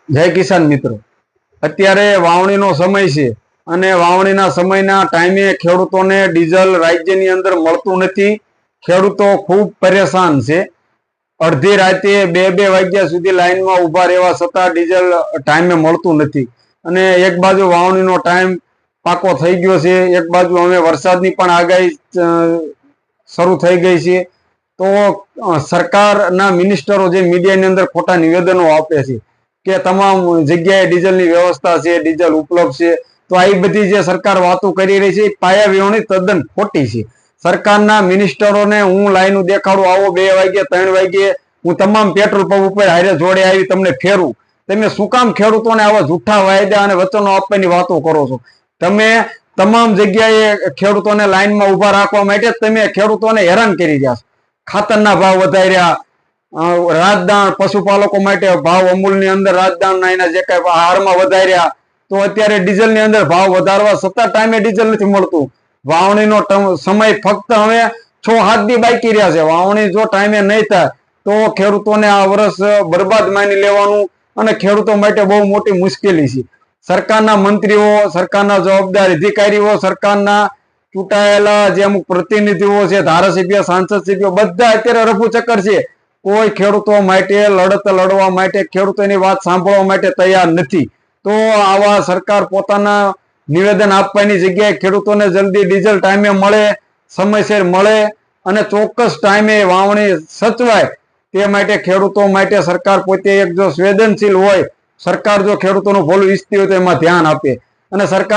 જય કિસાન મિત્રો, અત્યારે વાવણીનો સમય છે અને વાવણીના સમયના ટાઈમે ખેડૂતોને ડીઝલ રાજ્યની અંદર મળતું નથી. ખેડૂતો ખૂબ પરેશાન છે. અડધી રાતે બે વાગ્યા સુધી લાઈનમાં ઊભા રહેવા છતાં ડીઝલ ટાઈમે મળતું નથી. અને એક બાજુ વાવણીનો ટાઈમ પાકો થઈ ગયો છે, એક બાજુ હવે વરસાદની પણ આગાહી શરૂ થઈ ગઈ છે. તો સરકારના મિનિસ્ટરો જે મીડિયાની અંદર ખોટા નિવેદનો આપે છે કે તમામ જગ્યાએ ડીઝલની વ્યવસ્થા છે, ડીઝલ ઉપલબ્ધ છે, તો આ બધી જે સરકાર વાતો કરી રહી છે એ પાયા વિહોણી તદ્દન ખોટી છે. સરકારના મિનિસ્ટરોને હું લાઈન દેખાડું, આવો 2 વાગ્યે 3 વાગ્યે હું તમામ પેટ્રોલ પંપ ઉપર હારે જોડે આવી તમને ફેરું. તમે શું કામ ખેડૂતોને આવા જૂઠા વાયદા અને વચનો આપવાની વાતો કરો છો? તમે તમામ જગ્યાએ ખેડૂતોને લાઈનમાં ઉભા રાખવા માટે તમે ખેડૂતોને હેરાન કરી રહ્યા છો. ખાતરના ભાવ વધાર્યા, રાજદાણ પશુપાલકો માટે ભાવ અમૂલની અંદર રાજદાણના એના જે કઈ આહારમાં વધાર્યા, તો અત્યારે ડીઝલની અંદર ભાવ વધારવા છતાં ટાઈમે ડીઝલ નથી મળતું. વાવણીનો સમય ફક્ત હવે 6-7 દી બાકી રહ્યા છે. વાવણી જો ટાઈમે નહીં થાય તો ખેડૂતોને આ વર્ષ બરબાદ માની લેવાનું અને ખેડૂતો માટે બહુ મોટી મુશ્કેલી છે. સરકારના મંત્રીઓ, સરકારના જવાબદાર અધિકારીઓ, સરકારના ચૂંટાયેલા જે અમુક પ્રતિનિધિઓ છે, ધારાસભ્ય, સાંસદ સભ્યો, બધા અત્યારે રફુચક્કર છે. કોઈ ખેડૂતો માટે લડત લડવા માટે, ખેડૂતોની વાત સાંભળવા માટે તૈયાર નથી. તો આવા સરકાર પોતાના નિવેદન આપવાની જગ્યાએ ખેડૂતોને જલ્દી ડીઝલ ટાઈમે મળે, સમયસર મળે અને ચોક્કસ ટાઈમે વાવણી સચવાય તે માટે ખેડૂતો માટે સરકાર પોતે એક જો સંવેદનશીલ હોય, સરકાર જો ખેડૂતોનું ભલું ઈચ્છતી હોય તો એમાં ધ્યાન આપે અને સરકાર